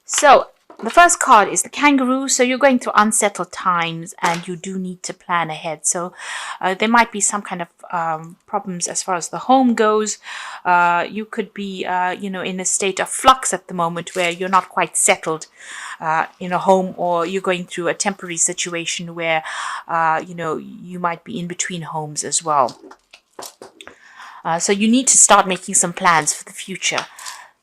So the first card is the kangaroo. So you're going through unsettled times and you do need to plan ahead. So there might be some kind of problems as far as the home goes. You could be, in a state of flux at the moment where you're not quite settled in a home, or you're going through a temporary situation where, you might be in between homes as well. So you need to start making some plans for the future.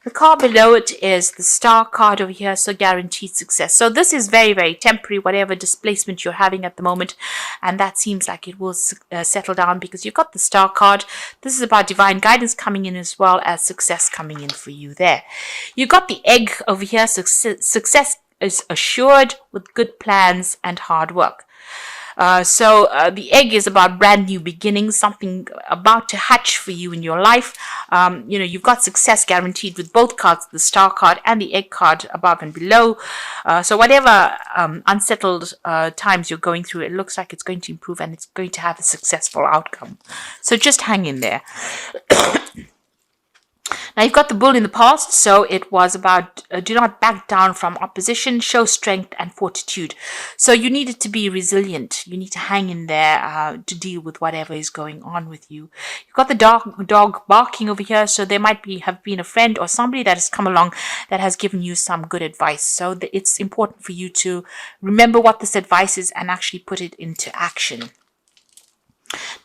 The card below it is the star card over here, so guaranteed success. So this is very, very temporary, whatever displacement you're having at the moment. And that seems like it will settle down because you've got the star card. This is about divine guidance coming in as well as success coming in for you there. You've got the egg over here. Success is assured with good plans and hard work. So the egg is about brand new beginnings, something about to hatch for you in your life. You've got success guaranteed with both cards, the star card and the egg card above and below. So whatever unsettled times you're going through, it looks like it's going to improve and it's going to have a successful outcome. So just hang in there. Now, you've got the bull in the past, so it was about do not back down from opposition, show strength and fortitude. So you needed to be resilient. You need to hang in there to deal with whatever is going on with you. You've got the dog barking over here, so there might have been a friend or somebody that has come along that has given you some good advice. So it's important for you to remember what this advice is and actually put it into action.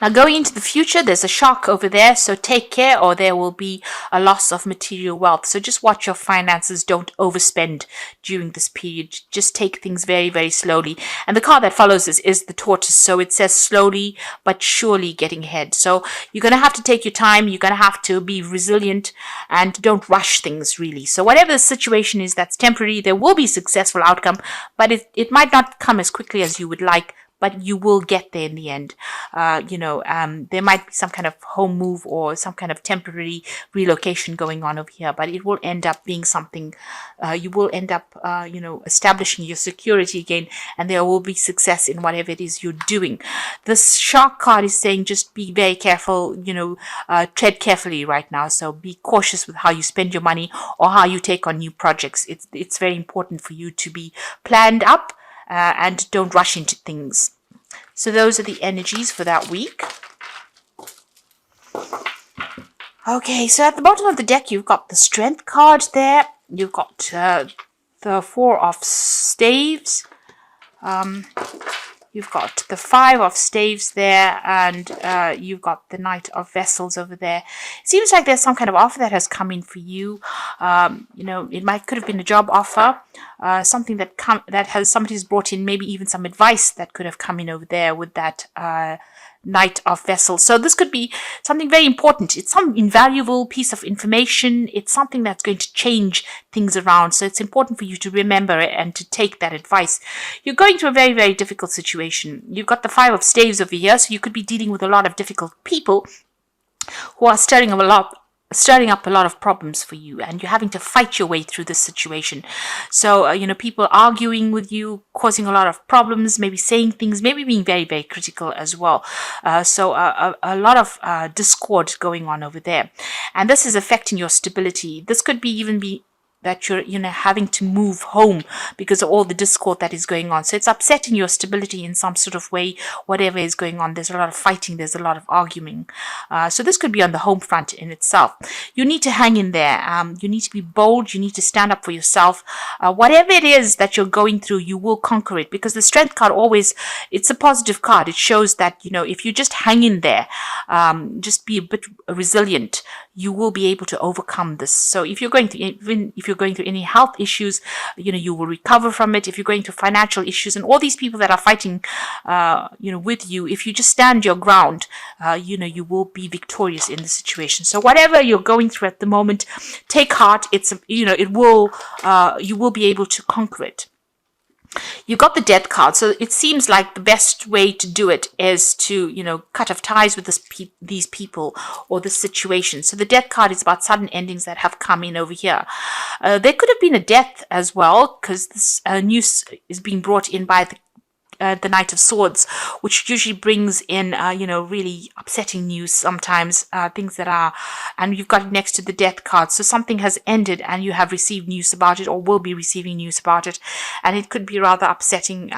Now, going into the future, there's a shark over there, so take care or there will be a loss of material wealth. So just watch your finances. Don't overspend during this period. Just take things very, very slowly. And the card that follows this is the tortoise. So it says slowly but surely getting ahead. So you're going to have to take your time. You're going to have to be resilient and don't rush things really. So whatever the situation is that's temporary, there will be successful outcome, but it might not come as quickly as you would like. But you will get there in the end. There might be some kind of home move or some kind of temporary relocation going on over here, but it will end up being something, you will end up, establishing your security again, and there will be success in whatever it is you're doing. This shark card is saying just be very careful, tread carefully right now. So be cautious with how you spend your money or how you take on new projects. It's very important for you to be planned up. And don't rush into things. So those are the energies for that week. Okay, so at the bottom of the deck, you've got the Strength card there. You've got the Four of Staves. You've got the Five of Staves there, and you've got the Knight of Vessels over there. It seems like there's some kind of offer that has come in for you. It could have been a job offer, something that somebody's brought in, maybe even some advice that could have come in over there with that Knight of Vessels. So this could be something very important. It's some invaluable piece of information. It's something that's going to change things around. So it's important for you to remember it and to take that advice. You're going through a very, very difficult situation. You've got the Five of Staves over here, so you could be dealing with a lot of difficult people who are stirring up a lot of problems for you, and you're having to fight your way through this situation. So, people arguing with you, causing a lot of problems, maybe saying things, maybe being very, very critical as well. So a lot of discord going on over there. And this is affecting your stability. This could even be that you're having to move home because of all the discord that is going on. So it's upsetting your stability in some sort of way, whatever is going on. There's a lot of fighting, there's a lot of arguing. So this could be on the home front in itself. You need to hang in there. You need to be bold. You need to stand up for yourself. Whatever it is that you're going through, you will conquer it, because the Strength card it's a positive card. It shows that, if you just hang in there, just be a bit resilient, you will be able to overcome this. So if you're going through any health issues, you will recover from it. If you're going through financial issues and all these people that are fighting, with you, if you just stand your ground, you will be victorious in the situation. So whatever you're going through at the moment, take heart. You will be able to conquer it. You got the Death card, so it seems like the best way to do it is to, cut off ties with these people or this situation. So the Death card is about sudden endings that have come in over here. There could have been a death as well, because this news is being brought in by the the Knight of Swords, which usually brings in, really upsetting news sometimes, things that are, and you've got it next to the Death card. So something has ended and you have received news about it, or will be receiving news about it. And it could be rather upsetting,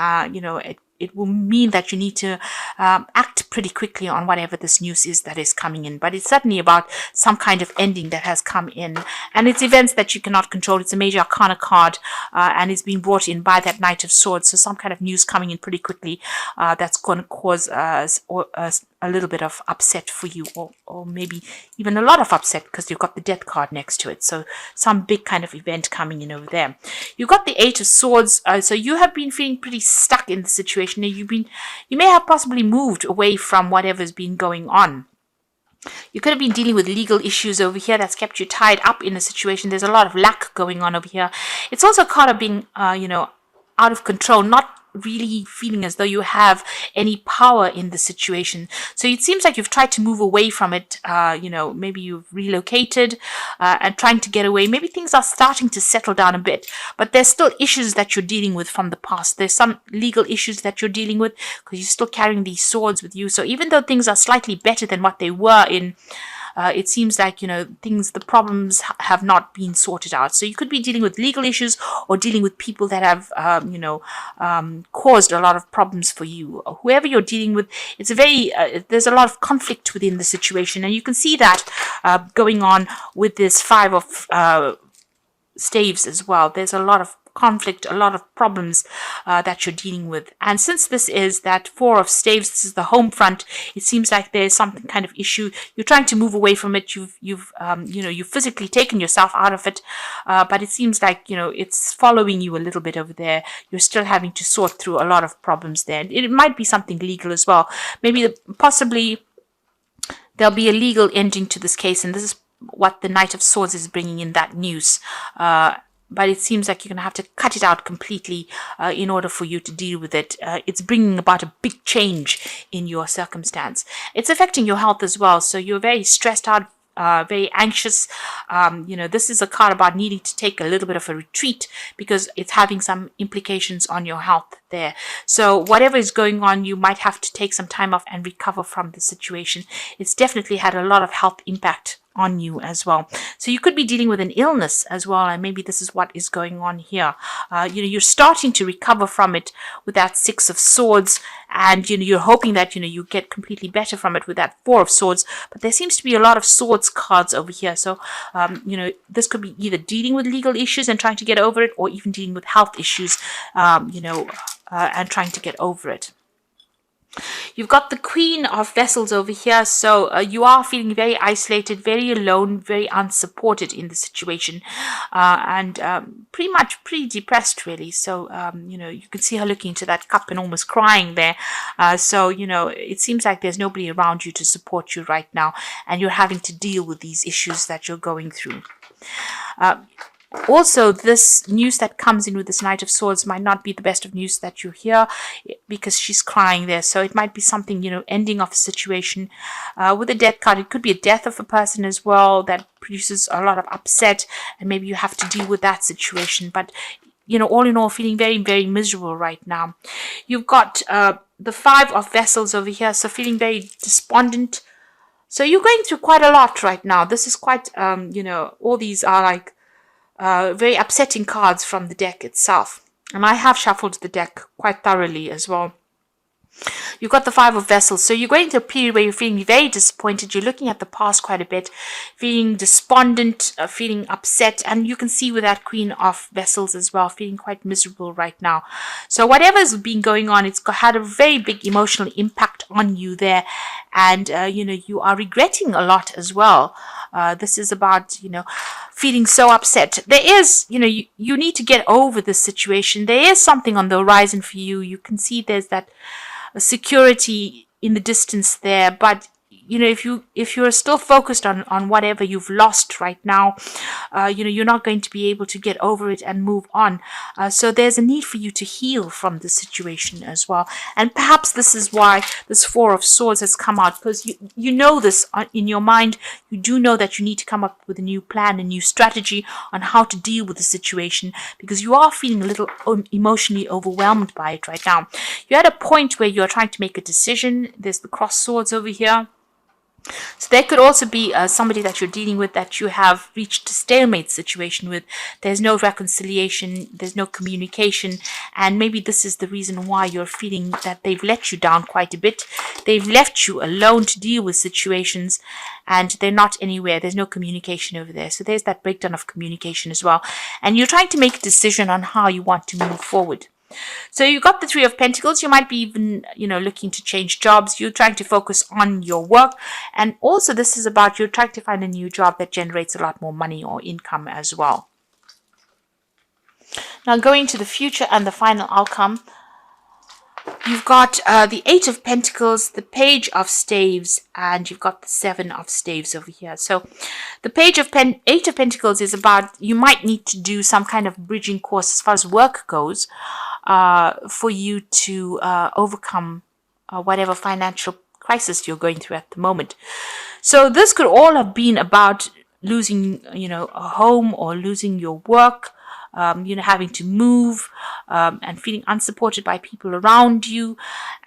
it will mean that you need to act pretty quickly on whatever this news is that is coming in. But it's certainly about some kind of ending that has come in. And it's events that you cannot control. It's a major arcana card, and it's being brought in by that Knight of Swords. So some kind of news coming in pretty quickly that's going to cause a little bit of upset for you, or maybe even a lot of upset, because you've got the Death card next to it. So some big kind of event coming in over there. You've got the Eight of Swords. So you have been feeling pretty stuck in the situation. You may have possibly moved away from whatever's been going on. You could have been dealing with legal issues over here that's kept you tied up in a situation. There's a lot of lack going on over here. It's also a card of being, out of control, not really feeling as though you have any power in the situation. So it seems like you've tried to move away from it. Maybe you've relocated and trying to get away. Maybe things are starting to settle down a bit, but there's still issues that you're dealing with from the past. There's some legal issues that you're dealing with because you're still carrying these swords with you. So even though things are slightly better than what they were in, it seems like, the problems have not been sorted out. So you could be dealing with legal issues or dealing with people that have, caused a lot of problems for you. Whoever you're dealing with, it's there's a lot of conflict within the situation. And you can see that going on with this Five of Staves as well. There's a lot of conflict, a lot of problems that you're dealing with. And since this is that Four of Staves, this is the home front, it seems like there's some kind of issue. You're trying to move away from it. You've physically taken yourself out of it, but it seems like, it's following you a little bit over there. You're still having to sort through a lot of problems there. It might be something legal as well. Maybe possibly there'll be a legal ending to this case, and this is what the Knight of Swords is bringing in, that news. But it seems like you're going to have to cut it out completely in order for you to deal with it. It's bringing about a big change in your circumstance. It's affecting your health as well. So you're very stressed out, very anxious. This is a card about needing to take a little bit of a retreat because it's having some implications on your health there. So whatever is going on, you might have to take some time off and recover from the situation. It's definitely had a lot of health impact on you as well. So you could be dealing with an illness as well, and maybe this is what is going on here. You're starting to recover from it with that Six of Swords, and you're hoping that you get completely better from it with that Four of Swords. But there seems to be a lot of swords cards over here. So this could be either dealing with legal issues and trying to get over it, or even dealing with health issues, and trying to get over it. You've got the Queen of Vessels over here, so you are feeling very isolated, very alone, very unsupported in the situation, and pretty depressed, really. So, you can see her looking into that cup and almost crying there. So, it seems like there's nobody around you to support you right now, and you're having to deal with these issues that you're going through. Also, this news that comes in with this Knight of Swords might not be the best of news that you hear, because she's crying there. So it might be something, ending of a situation. With the Death card, it could be a death of a person as well that produces a lot of upset, and maybe you have to deal with that situation. But, all in all, feeling very, very miserable right now. You've got the Five of Vessels over here, so feeling very despondent. So you're going through quite a lot right now. This is quite, all these are like very upsetting cards from the deck itself. And I have shuffled the deck quite thoroughly as well. You've got the Five of Vessels. So you're going through a period where you're feeling very disappointed. You're looking at the past quite a bit, feeling despondent, feeling upset. And you can see with that Queen of Vessels as well, feeling quite miserable right now. So whatever's been going on, it's had a very big emotional impact on you there. And, you are regretting a lot as well. This is about, feeling so upset. There is, you need to get over this situation. There is something on the horizon for you. You can see there's that security in the distance there, but if you're still focused on whatever you've lost right now, you're not going to be able to get over it and move on. So there's a need for you to heal from the situation as well. And perhaps this is why this Four of Swords has come out, because you know this in your mind. You do know that you need to come up with a new plan, a new strategy on how to deal with the situation, because you are feeling a little emotionally overwhelmed by it right now. You're at a point where you're trying to make a decision. There's the crossed swords over here. So there could also be somebody that you're dealing with that you have reached a stalemate situation with. There's no reconciliation, there's no communication, and maybe this is the reason why you're feeling that they've let you down quite a bit. They've left you alone to deal with situations, and they're not anywhere. There's no communication over there. So there's that breakdown of communication as well. And you're trying to make a decision on how you want to move forward. So you got the Three of Pentacles. You might be even, looking to change jobs. You're trying to focus on your work. And also this is about you're trying to find a new job that generates a lot more money or income as well. Now going to the future and the final outcome. You've got the Eight of Pentacles, the Page of Staves, and you've got the Seven of Staves over here. So the Eight of Pentacles is about you might need to do some kind of bridging course as far as work goes for you to overcome whatever financial crisis you're going through at the moment. So this could all have been about losing, a home or losing your work. Having to move and feeling unsupported by people around you,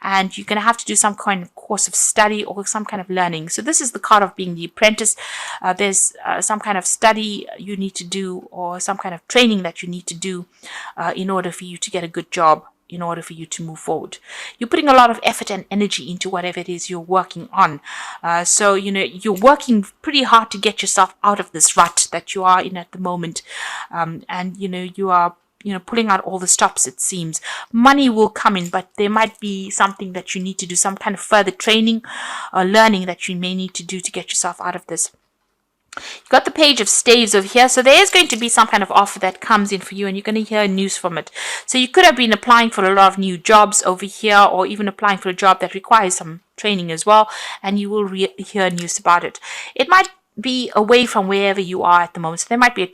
and you're going to have to do some kind of course of study or some kind of learning. So this is the card of being the apprentice. There's some kind of study you need to do or some kind of training that you need to do in order for you to get a good job, in order for you to move forward. You're putting a lot of effort and energy into whatever it is you're working on. So you're working pretty hard to get yourself out of this rut that you are in at the moment. And you are pulling out all the stops, it seems. Money will come in, but there might be something that you need to do, some kind of further training or learning that you may need to do to get yourself out of this. You've got the Page of Staves over here. So there is going to be some kind of offer that comes in for you, and you're going to hear news from it. So you could have been applying for a lot of new jobs over here, or even applying for a job that requires some training as well, and you will hear news about it. It might be away from wherever you are at the moment. So there might be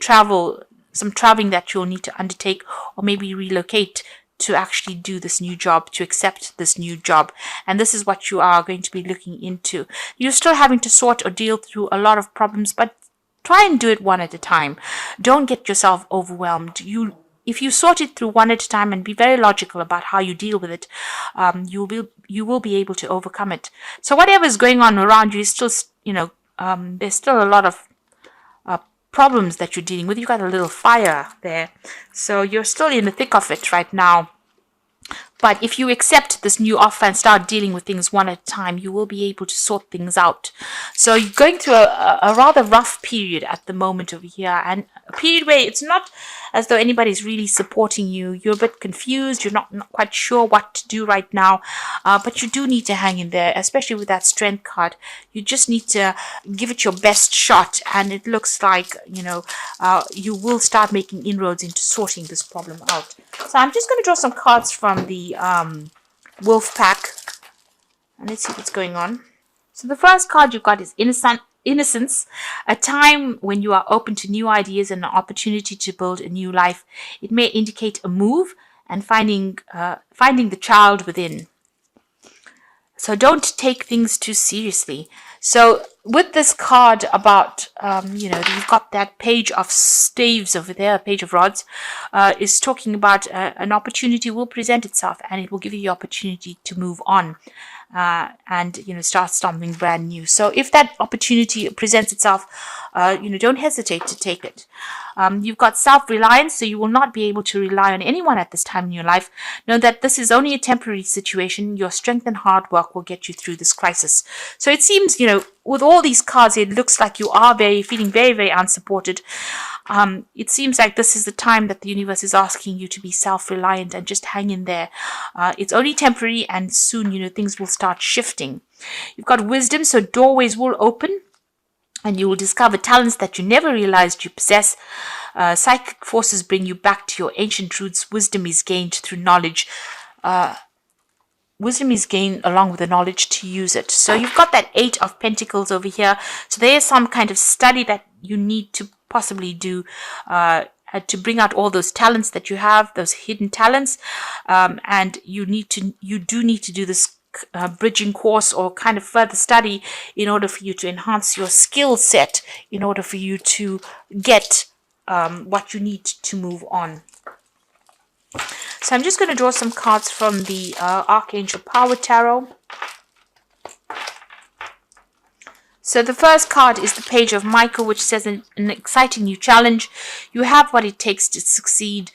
some traveling that you'll need to undertake, or maybe relocate to actually do this new job, to accept this new job. And this is what you are going to be looking into. You're still having to sort or deal through a lot of problems, but try and do it one at a time. Don't get yourself overwhelmed. If you sort it through one at a time and be very logical about how you deal with it, you will be able to overcome it. So whatever is going on around you is still, there's still a lot of problems that you're dealing with. You got a little fire there, so you're still in the thick of it right now. But if you accept this new offer and start dealing with things one at a time, you will be able to sort things out. So you're going through a rather rough period at the moment over here, and a period where it's not as though anybody's really supporting you. You're a bit confused. You're not quite sure what to do right now, but you do need to hang in there, especially with that Strength card. You just need to give it your best shot, and it looks like, you will start making inroads into sorting this problem out. So I'm just going to draw some cards from the Wolf Pack, and let's see what's going on. So the first card you've got is Innocence, a time when you are open to new ideas and an opportunity to build a new life. It may indicate a move and finding the child within. So don't take things too seriously. So with this card about, you've got that Page of Staves over there, Page of Rods, is talking about an opportunity will present itself, and it will give you the opportunity to move on and start something brand new. So if that opportunity presents itself, don't hesitate to take it. You've got self-reliance, so you will not be able to rely on anyone at this time in your life. Know that this is only a temporary situation. Your strength and hard work will get you through this crisis. So it seems, with all these cards, it looks like you are feeling very, very unsupported. It seems like this is the time that the universe is asking you to be self-reliant and just hang in there. It's only temporary, and soon, things will start shifting. You've got Wisdom, so doorways will open, and you will discover talents that you never realized you possess. Psychic forces bring you back to your ancient roots. Wisdom is gained through knowledge. wisdom is gained along with the knowledge to use it. So you've got that 8 of Pentacles over here. So there's some kind of study that you need to possibly do to bring out all those talents that you have, those hidden talents. And you do need to do this bridging course or kind of further study in order for you to enhance your skill set, in order for you to get what you need to move on. So I'm just going to draw some cards from the Archangel Power Tarot. So the first card is the Page of Michael, which says an exciting new challenge. You have what it takes to succeed.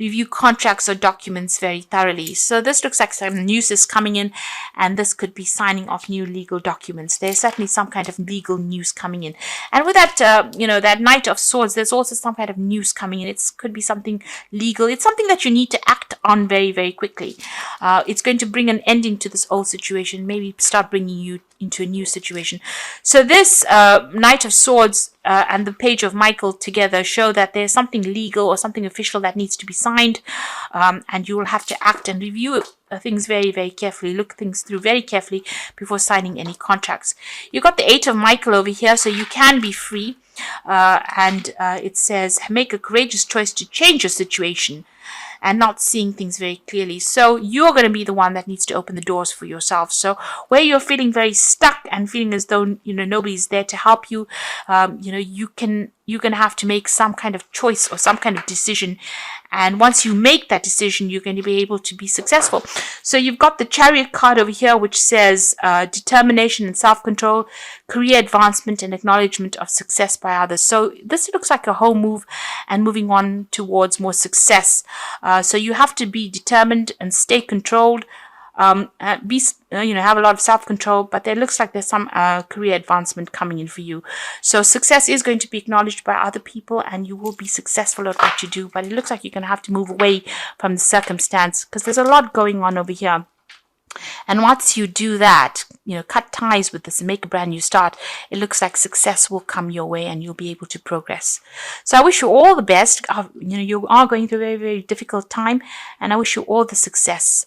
Review contracts or documents very thoroughly. So this looks like some news is coming in, and this could be signing off new legal documents. There's certainly some kind of legal news coming in. And with that, that Knight of Swords, there's also some kind of news coming in. It could be something legal. It's something that you need to act on very, very quickly. It's going to bring an ending to this old situation, maybe start bringing you into a new situation. So this Knight of Swords and the Page of Michael together show that there's something legal or something official that needs to be signed, and you will have to act and review things very, very carefully, look things through very carefully before signing any contracts. You've got the 8 of Michael over here, so you can be free, and it says make a courageous choice to change your situation and not seeing things very clearly. So you're going to be the one that needs to open the doors for yourself. So where you're feeling very stuck and feeling as though nobody's there to help you, you're going to have to make some kind of choice or some kind of decision. And once you make that decision, you're going to be able to be successful. So you've got the Chariot card over here, which says determination and self-control, career advancement and acknowledgement of success by others. So this looks like a whole move and moving on towards more success. So you have to be determined and stay controlled. Have a lot of self-control, but there looks like there's some career advancement coming in for you. So success is going to be acknowledged by other people, and you will be successful at what you do, but it looks like you're going to have to move away from the circumstance because there's a lot going on over here. And once you do that, cut ties with this and make a brand new start, it looks like success will come your way and you'll be able to progress. So I wish you all the best. You are going through a very, very difficult time, and I wish you all the success.